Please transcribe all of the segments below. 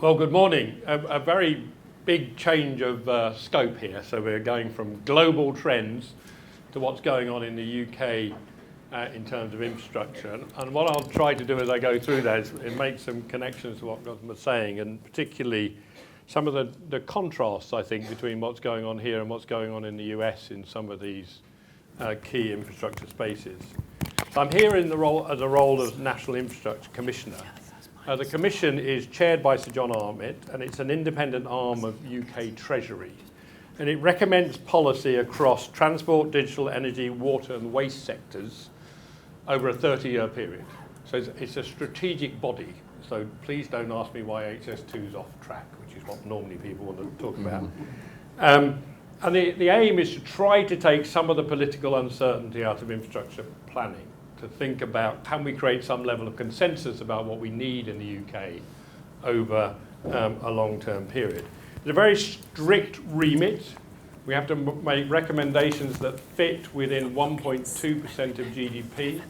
Well, good morning. A very big change of scope here. So we're going from global trends to what's going on in the UK in terms of infrastructure. And what I'll try to do as I go through that is make some connections to what Gautam was saying, and particularly some of the contrasts, I think, between what's going on here and what's going on in the US in some of these key infrastructure spaces. So I'm here in the role as National Infrastructure Commissioner. The Commission is chaired by Sir John Armitt, and it's an independent arm of UK Treasury. And it recommends policy across transport, digital, energy, water and waste sectors over a 30-year period. So it's a strategic body. So please don't ask me why HS2 is off track, which is what normally people want to talk about. And the aim is to try to take some of the political uncertainty out of infrastructure planning, to think about can we create some level of consensus about what we need in the UK over a long-term period. It's a very strict remit. We have to make recommendations that fit within 1.2% of GDP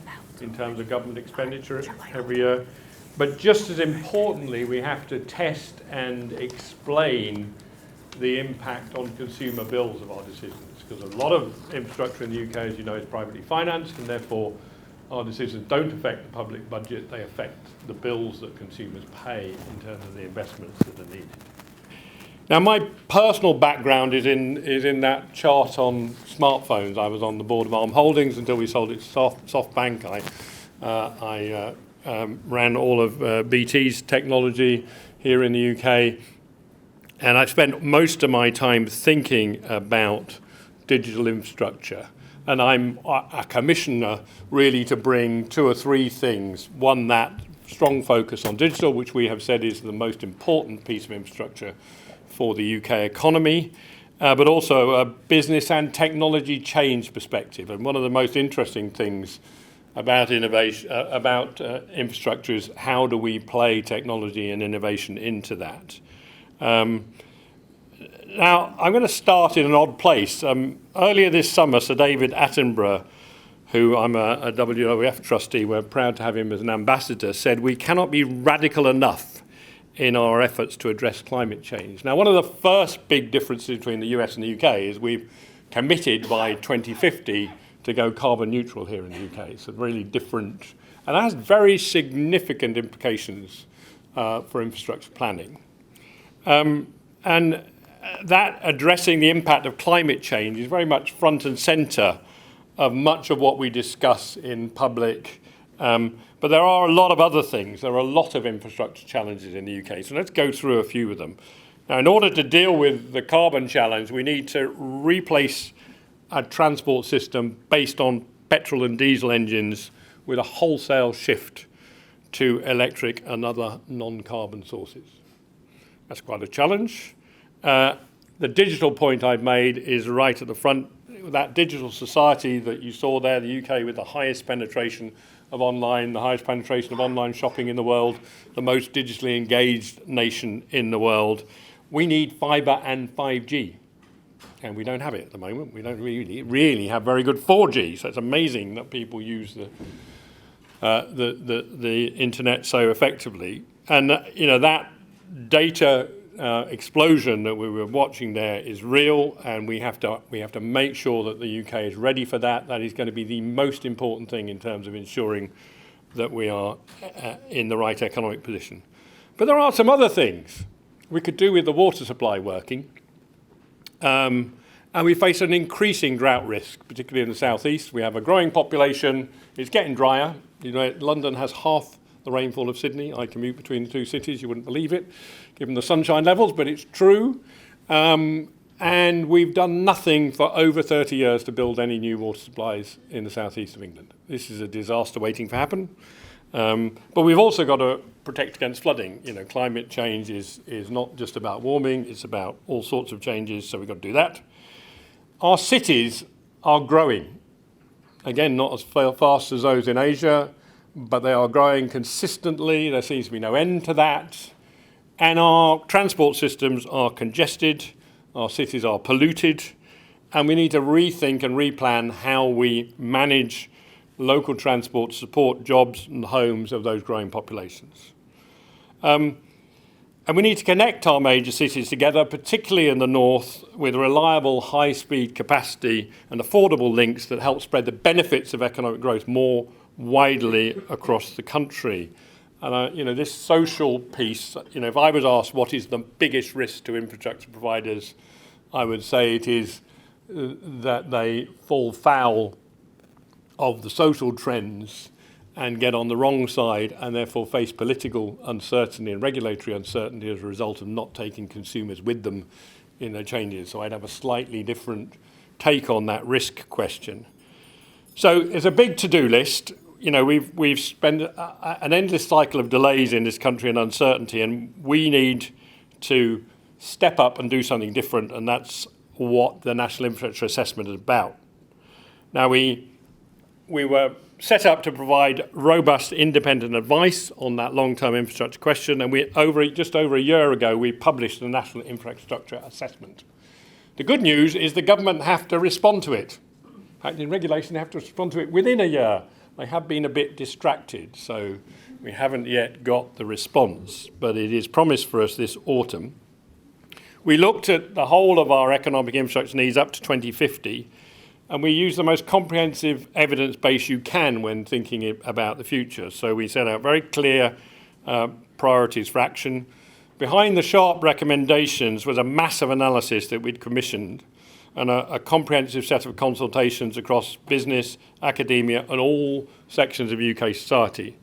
in terms of government expenditure every year. But just as importantly, we have to test and explain the impact on consumer bills of our decisions, because a lot of infrastructure in the UK, as you know, is privately financed, and therefore our decisions don't affect the public budget, they affect the bills that consumers pay in terms of the investments that are needed. Now, my personal background is in that chart on smartphones. I was on the board of Arm Holdings until we sold it to SoftBank. I ran all of BT's technology here in the UK, and I spent most of my time thinking about digital infrastructure. And I'm a commissioner really to bring two or three things. One, that strong focus on digital, which we have said is the most important piece of infrastructure for the UK economy, but also a business and technology change perspective. And one of the most interesting things about innovation, infrastructure is how do we play technology and innovation into that? Now, I'm going to start in an odd place. Earlier this summer, Sir David Attenborough, who I'm a WWF trustee, we're proud to have him as an ambassador, said we cannot be radical enough in our efforts to address climate change. Now, one of the first big differences between the US and the UK is we've committed by 2050 to go carbon neutral here in the UK. It's a really different, and that has very significant implications for infrastructure planning. And that addressing the impact of climate change is very much front and centre of much of what we discuss in public. But there are a lot of other things. There are a lot of infrastructure challenges in the UK. So let's go through a few of them. Now, in order to deal with the carbon challenge, we need to replace a transport system based on petrol and diesel engines with a wholesale shift to electric and other non-carbon sources. That's quite a challenge. The digital point I've made is right at the front. That digital society that you saw there, the UK with the highest penetration of online, the highest penetration of online shopping in the world, the most digitally engaged nation in the world. We need fibre and 5G, and we don't have it at the moment. We don't really have very good 4G, so it's amazing that people use the internet so effectively. And that data explosion that we were watching there is real, and we have to make sure that the UK is ready for that. That is going to be the most important thing in terms of ensuring that we are in the right economic position. But there are some other things we could do with the water supply working, and we face an increasing drought risk, particularly in the southeast. We have a growing population. It's getting drier. London has half the rainfall of Sydney. I commute between the two cities. You wouldn't believe it, given the sunshine levels, but it's true. And we've done nothing for over 30 years to build any new water supplies in the southeast of England. This is a disaster waiting to happen. But we've also got to protect against flooding. Climate change is not just about warming, it's about all sorts of changes, so we've got to do that. Our cities are growing. Again, not as fast as those in Asia, but they are growing consistently. There seems to be no end to that. And our transport systems are congested, our cities are polluted, and we need to rethink and replan how we manage local transport to support jobs and homes of those growing populations. And we need to connect our major cities together, particularly in the north, with reliable high-speed capacity and affordable links that help spread the benefits of economic growth more widely across the country. And this social piece, if I was asked what is the biggest risk to infrastructure providers, I would say it is that they fall foul of the social trends and get on the wrong side and therefore face political uncertainty and regulatory uncertainty as a result of not taking consumers with them in their changes. So I'd have a slightly different take on that risk question. So it's a big to-do list. We've spent an endless cycle of delays in this country and uncertainty, and we need to step up and do something different, and that's what the National Infrastructure Assessment is about. Now, we were set up to provide robust, independent advice on that long-term infrastructure question, and just over a year ago, we published the National Infrastructure Assessment. The good news is the government have to respond to it. In fact, in regulation, they have to respond to it within a year. They have been a bit distracted, so we haven't yet got the response, but it is promised for us this autumn. We looked at the whole of our economic infrastructure needs up to 2050, and we use the most comprehensive evidence base you can when thinking about the future. So we set out very clear priorities for action. Behind the sharp recommendations was a massive analysis that we'd commissioned and a comprehensive set of consultations across business, academia, and all sections of UK society.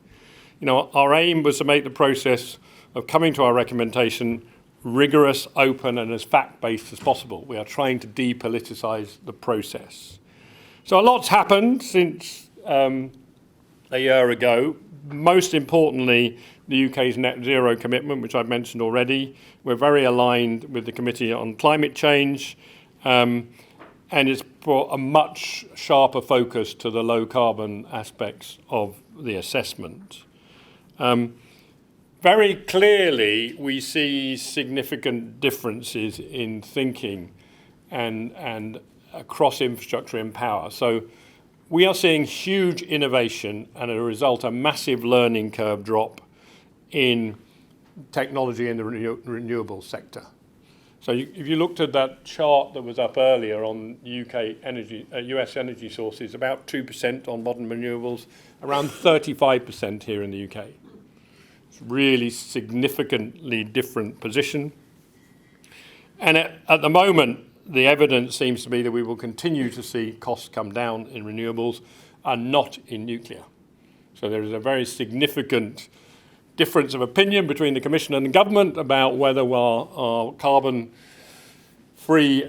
Our aim was to make the process of coming to our recommendation rigorous, open, and as fact-based as possible. We are trying to depoliticise the process. So a lot's happened since a year ago. Most importantly, the UK's net zero commitment, which I've mentioned already. We're very aligned with the Committee on Climate Change, and it's brought a much sharper focus to the low-carbon aspects of the assessment. Very clearly, we see significant differences in thinking and across infrastructure and power. So we are seeing huge innovation and as a result, a massive learning curve drop in technology in the renewable sector. So if you looked at that chart that was up earlier on US energy sources, about 2% on modern renewables, around 35% here in the UK. Really significantly different position. And at the moment, the evidence seems to be that we will continue to see costs come down in renewables and not in nuclear. So there is a very significant difference of opinion between the Commission and the government about whether our carbon-free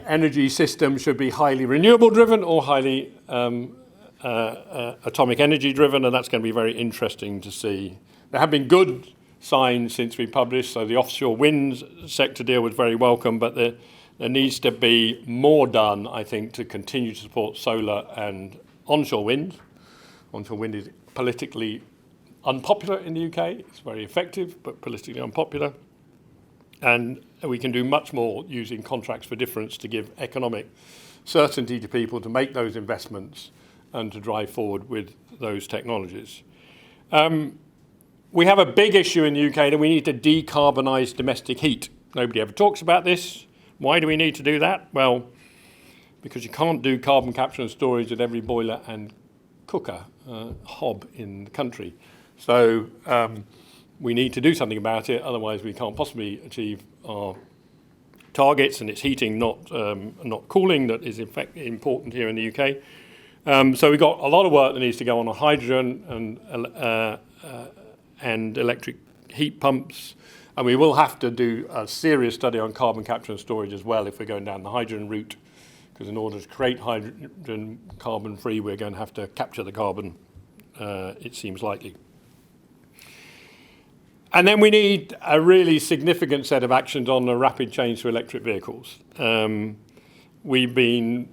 energy system should be highly renewable driven or highly atomic energy driven, and that's going to be very interesting to see. There have been good signs since we published, so the offshore wind sector deal was very welcome, but there needs to be more done, I think, to continue to support solar and onshore wind. Onshore wind is politically unpopular in the UK. It's very effective, but politically unpopular. And we can do much more using contracts for difference to give economic certainty to people to make those investments and to drive forward with those technologies. We have a big issue in the UK that we need to decarbonise domestic heat. Nobody ever talks about this. Why do we need to do that? Well, because you can't do carbon capture and storage at every boiler and cooker hob in the country. So we need to do something about it, otherwise we can't possibly achieve our targets, and it's heating, not cooling, that is in fact important here in the UK. So we've got a lot of work that needs to go on hydrogen and electric heat pumps, and we will have to do a serious study on carbon capture and storage as well if we're going down the hydrogen route, because in order to create hydrogen carbon-free, we're going to have to capture the carbon, it seems likely. And then we need a really significant set of actions on the rapid change to electric vehicles. We've been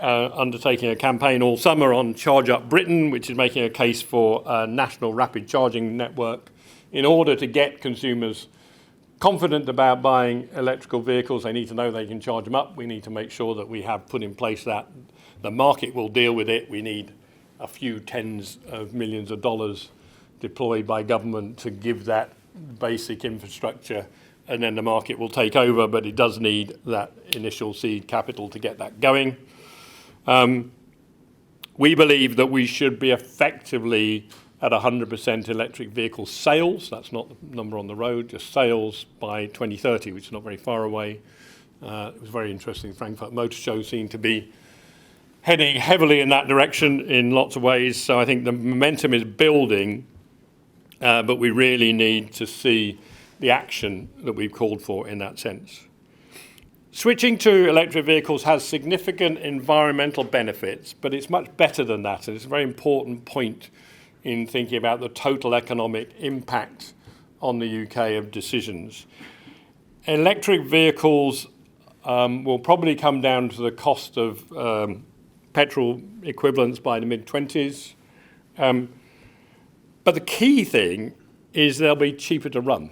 undertaking a campaign all summer on Charge Up Britain, which is making a case for a national rapid charging network in order to get consumers confident about buying electrical vehicles. They need to know they can charge them up. We need to make sure that we have put in place that the market will deal with it. We need a few tens of millions of dollars deployed by government to give that basic infrastructure, and then the market will take over, but it does need that initial seed capital to get that going. We believe that we should be effectively at 100% electric vehicle sales. That's not the number on the road, just sales by 2030, which is not very far away. It was very interesting. Frankfurt Motor Show seemed to be heading heavily in that direction in lots of ways. So I think the momentum is building, but we really need to see the action that we've called for in that sense. Switching to electric vehicles has significant environmental benefits, but it's much better than that. And it's a very important point in thinking about the total economic impact on the UK of decisions. Electric vehicles will probably come down to the cost of petrol equivalents by the mid-20s. But the key thing is they'll be cheaper to run.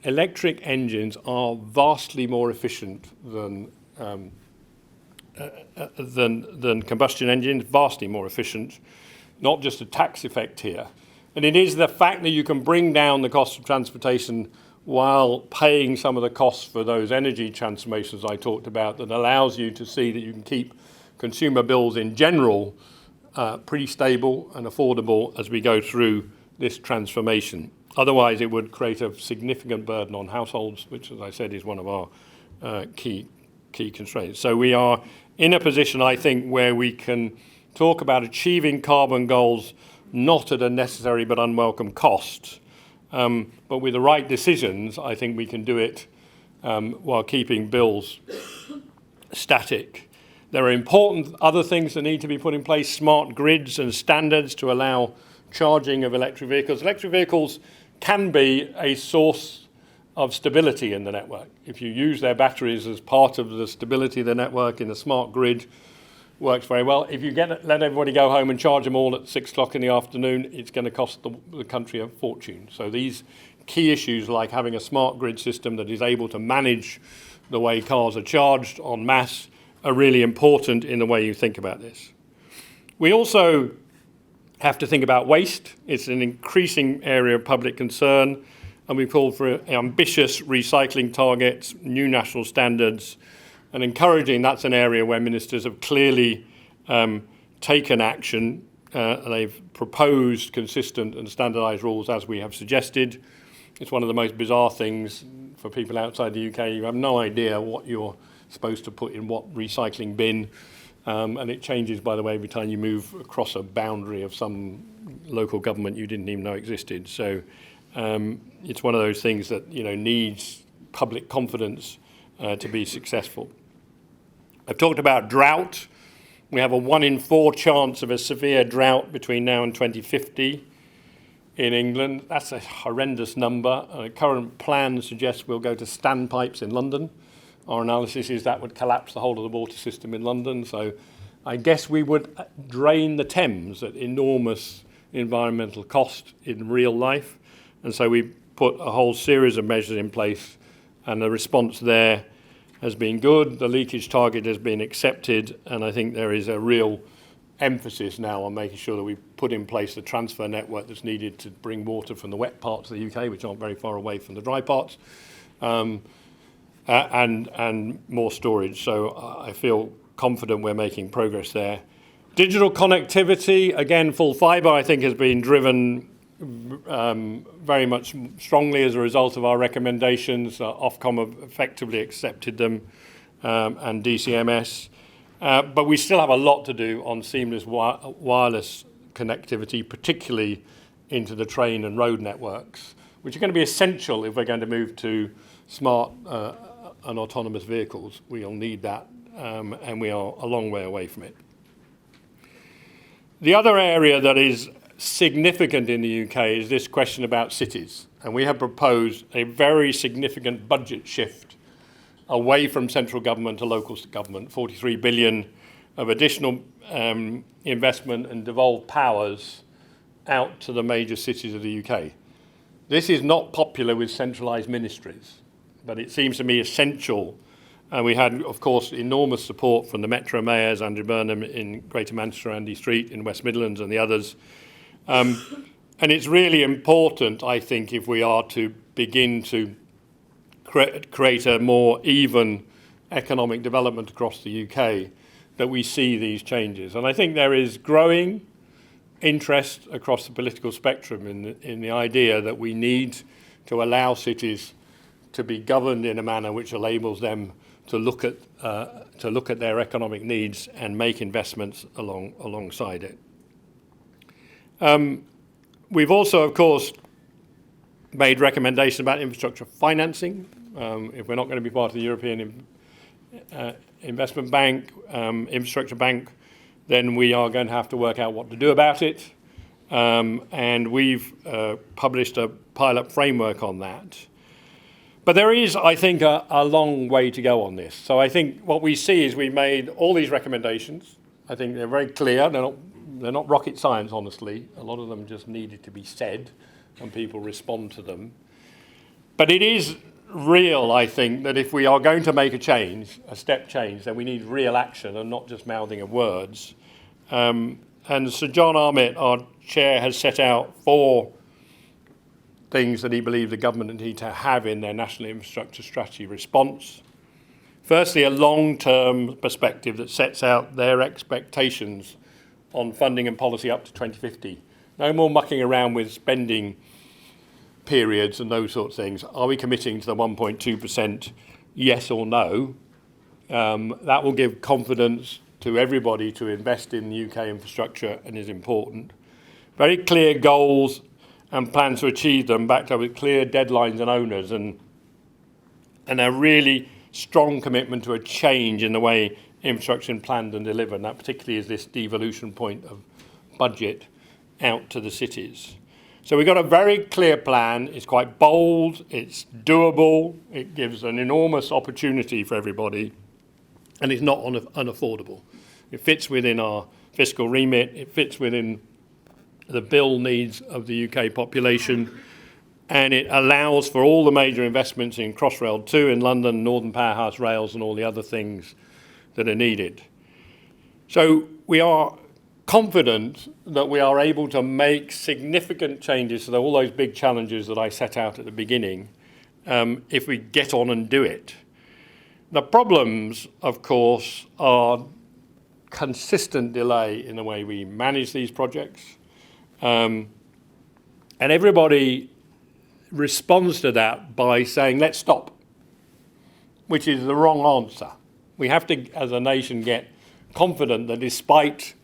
Electric engines are vastly more efficient than combustion engines, vastly more efficient, not just a tax effect here. And it is the fact that you can bring down the cost of transportation while paying some of the costs for those energy transformations I talked about that allows you to see that you can keep consumer bills in general pretty stable and affordable as we go through this transformation. Otherwise, it would create a significant burden on households, which, as I said, is one of our key constraints. So we are in a position, I think, where we can talk about achieving carbon goals not at a necessary but unwelcome cost. But with the right decisions, I think we can do it while keeping bills static. There are important other things that need to be put in place, smart grids and standards to allow charging of electric vehicles. Electric vehicles can be a source of stability in the network. If you use their batteries as part of the stability of the network in a smart grid, works very well. If you let everybody go home and charge them all at 6 o'clock in the afternoon, it's going to cost the country a fortune. So these key issues like having a smart grid system that is able to manage the way cars are charged en masse are really important in the way you think about this. We also have to think about waste. It's an increasing area of public concern, and we've called for ambitious recycling targets, new national standards, and encouraging. That's an area where ministers have clearly taken action. They've proposed consistent and standardised rules as we have suggested. It's one of the most bizarre things for people outside the UK. You have no idea what you're supposed to put in what recycling bin. And it changes, by the way, every time you move across a boundary of some local government you didn't even know existed. So it's one of those things that needs public confidence to be successful. I've talked about drought. We have a 1 in 4 chance of a severe drought between now and 2050 in England. That's a horrendous number. Current plan suggests we'll go to standpipes in London. Our analysis is that would collapse the whole of the water system in London. So I guess we would drain the Thames at enormous environmental cost in real life. And so we put a whole series of measures in place, and the response there has been good. The leakage target has been accepted, and I think there is a real emphasis now on making sure that we put in place the transfer network that's needed to bring water from the wet parts of the UK, which aren't very far away from the dry parts, and more storage. So I feel confident we're making progress there. Digital connectivity, again, full fibre, I think has been driven very much strongly as a result of our recommendations. Ofcom have effectively accepted them, and DCMS. But we still have a lot to do on seamless wireless connectivity, particularly into the train and road networks, which are going to be essential if we're going to move to smart and autonomous vehicles. We'll need that, and we are a long way away from it. The other area that is significant in the UK is this question about cities. And we have proposed a very significant budget shift away from central government to local government, 43 billion of additional investment and devolved powers out to the major cities of the UK. This is not popular with centralised ministries, but it seems to me essential. And we had, of course, enormous support from the Metro mayors, Andrew Burnham in Greater Manchester, Andy Street in West Midlands, and the others. And it's really important, I think, if we are to begin to create a more even economic development across the UK, that we see these changes. And I think there is growing interest across the political spectrum in the idea that we need to allow cities to be governed in a manner which enables them to look at their economic needs and make investments alongside it. We've also, of course, made recommendations about infrastructure financing. If we're not going to be part of the European Investment Bank, Infrastructure Bank, then we are going to have to work out what to do about it. And we've published a pilot framework on that. But there is, I think, a long way to go on this. So I think what we see is we made all these recommendations. I think they're very clear. They're not rocket science, honestly. A lot of them just needed to be said and people respond to them. But it is real, I think, that if we are going to make a change, a step change, then we need real action and not just mouthing of words. And Sir John Armitt, our chair, has set out 4 things that he believes the government need to have in their national infrastructure strategy response. Firstly, a long-term perspective that sets out their expectations on funding and policy up to 2050. No more mucking around with spending periods and those sorts of things. Are we committing to the 1.2%, yes or no? That will give confidence to everybody to invest in UK infrastructure and is important. Very clear goals and plans to achieve them, backed up with clear deadlines and owners, and a really strong commitment to a change in the way infrastructure is planned and delivered, and that particularly is this devolution point of budget out to the cities. So we've got a very clear plan. It's quite bold, it's doable, it gives an enormous opportunity for everybody, and it's not unaffordable. It fits within our fiscal remit, it fits within the bill needs of the UK population, and it allows for all the major investments in Crossrail 2 in London, Northern Powerhouse Rails, and all the other things that are needed. So we are confident that we are able to make significant changes to all those big challenges that I set out at the beginning, if we get on and do it. The problems, of course, are consistent delay in the way we manage these projects. And everybody responds to that by saying, let's stop, which is the wrong answer. We have to, as a nation, get confident that despite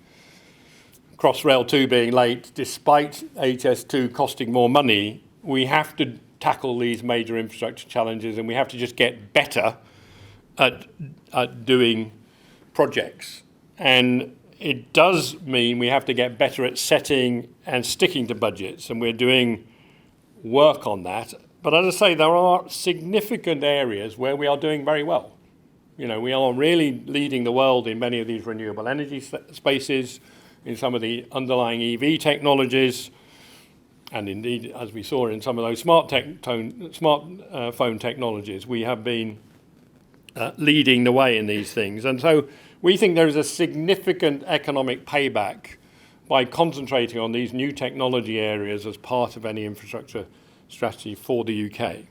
Crossrail 2 being late, despite HS2 costing more money, we have to tackle these major infrastructure challenges, and we have to just get better at doing projects. And it does mean we have to get better at setting and sticking to budgets, and we're doing work on that. But as I say, there are significant areas where we are doing very well. You know, we are really leading the world in many of these renewable energy spaces, in some of the underlying EV technologies, and indeed, as we saw in some of those smartphone technologies, we have been leading the way in these things. And so we think there is a significant economic payback by concentrating on these new technology areas as part of any infrastructure strategy for the UK.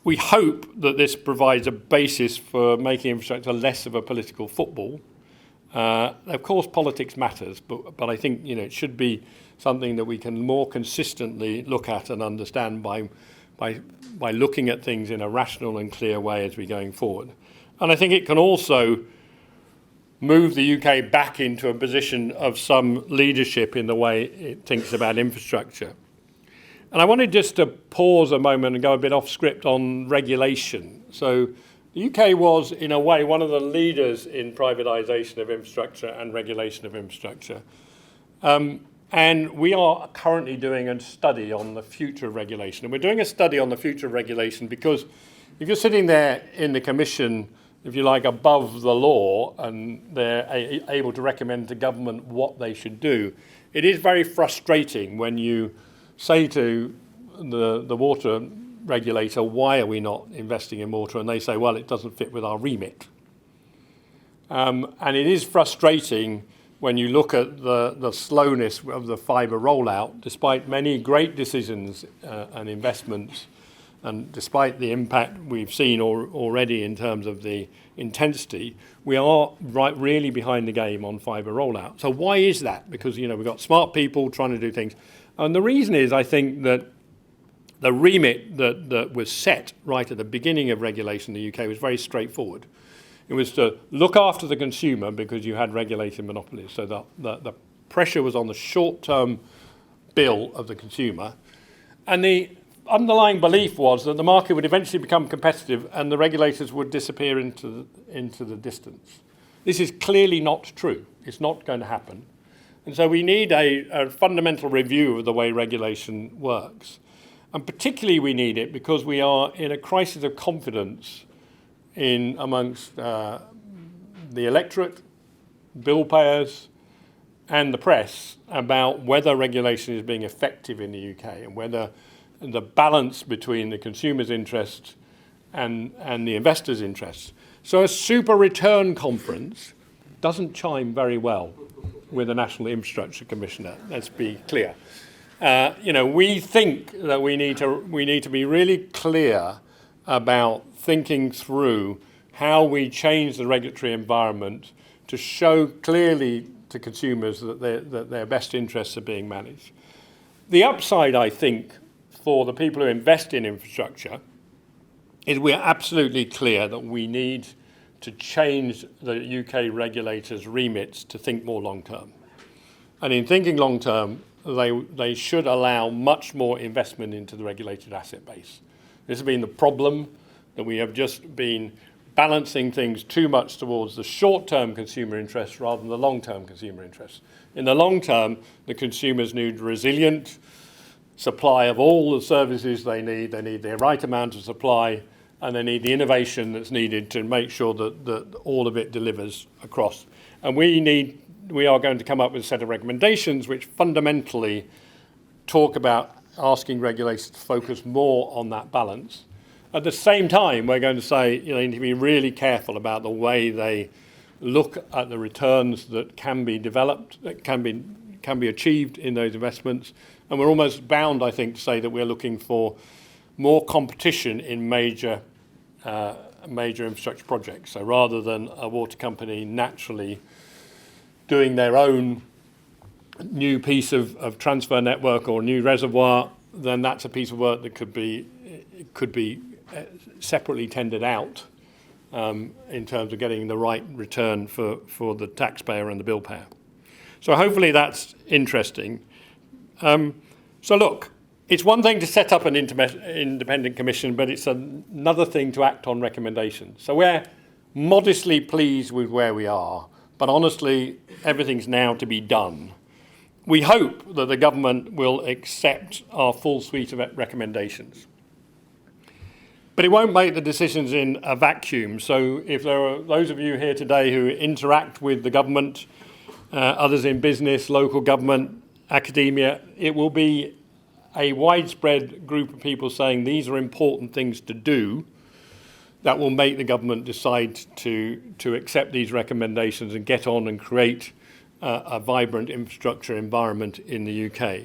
We hope that this provides a basis for making infrastructure less of a political football. Of course, politics matters, but I think it should be something that we can more consistently look at and understand by looking at things in a rational and clear way as we're going forward. And I think it can also move the UK back into a position of some leadership in the way it thinks about infrastructure. And I wanted just to pause a moment and go a bit off script on regulation. So the UK was, in a way, one of the leaders in privatisation of infrastructure and regulation of infrastructure. And we are currently doing a study on the future of regulation. And we're doing a study on the future of regulation because if you're sitting there in the Commission, if you like, above the law, and they're able to recommend to government what they should do, it is very frustrating when you say to the water regulator, why are we not investing in water? And they say, well, it doesn't fit with our remit. And it is frustrating when you look at the slowness of the fibre rollout, despite many great decisions and investments, and despite the impact we've seen already in terms of the intensity, we are really behind the game on fibre rollout. So why is that? Because we've got smart people trying to do things. And the reason is, I think, that the remit that was set right at the beginning of regulation in the UK was very straightforward. It was to look after the consumer because you had regulated monopolies. So the pressure was on the short-term bill of the consumer. And the underlying belief was that the market would eventually become competitive and the regulators would disappear into the distance. This is clearly not true. It's not going to happen. And so we need a fundamental review of the way regulation works. And particularly we need it because we are in a crisis of confidence amongst the electorate, bill payers, and the press about whether regulation is being effective in the UK and whether the balance between the consumer's interests and the investor's interests. So a SuperReturn conference doesn't chime very well with the National Infrastructure Commissioner, let's be clear. We think that we need to be really clear about thinking through how we change the regulatory environment to show clearly to consumers that their best interests are being managed. The upside, I think, for the people who invest in infrastructure is we're absolutely clear that we need to change the UK regulators' remits to think more long-term. And in thinking long-term, they should allow much more investment into the regulated asset base. This has been the problem, that we have just been balancing things too much towards the short-term consumer interests rather than the long-term consumer interests. In the long term, the consumers need resilient supply of all the services they need the right amount of supply, and they need the innovation that's needed to make sure that all of it delivers across. And we are going to come up with a set of recommendations which fundamentally talk about asking regulators to focus more on that balance. At the same time, we're going to say they need to be really careful about the way they look at the returns that can be developed, that can be achieved in those investments. And we're almost bound, I think, to say that we're looking for more competition in major infrastructure projects. So rather than a water company naturally doing their own new piece of transfer network or new reservoir, then that's a piece of work that could be separately tendered out in terms of getting the right return for the taxpayer and the bill payer. So hopefully that's interesting. So look, it's one thing to set up an independent commission, but it's another thing to act on recommendations. So we're modestly pleased with where we are, but honestly, everything's now to be done. We hope that the government will accept our full suite of recommendations. But it won't make the decisions in a vacuum. So if there are those of you here today who interact with the government, others in business, local government, academia, it will be a widespread group of people saying these are important things to do that will make the government decide to accept these recommendations and get on and create a vibrant infrastructure environment in the UK.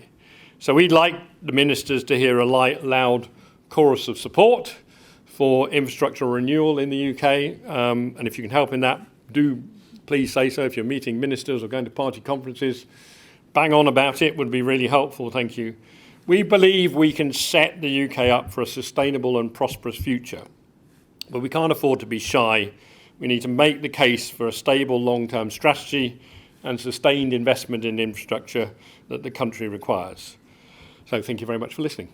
So we'd like the ministers to hear a loud chorus of support for infrastructure renewal in the UK, and if you can help in that, do please say so. If you're meeting ministers or going to party conferences, bang on about it would be really helpful, thank you. We believe we can set the UK up for a sustainable and prosperous future, but we can't afford to be shy. We need to make the case for a stable long-term strategy and sustained investment in infrastructure that the country requires. So thank you very much for listening.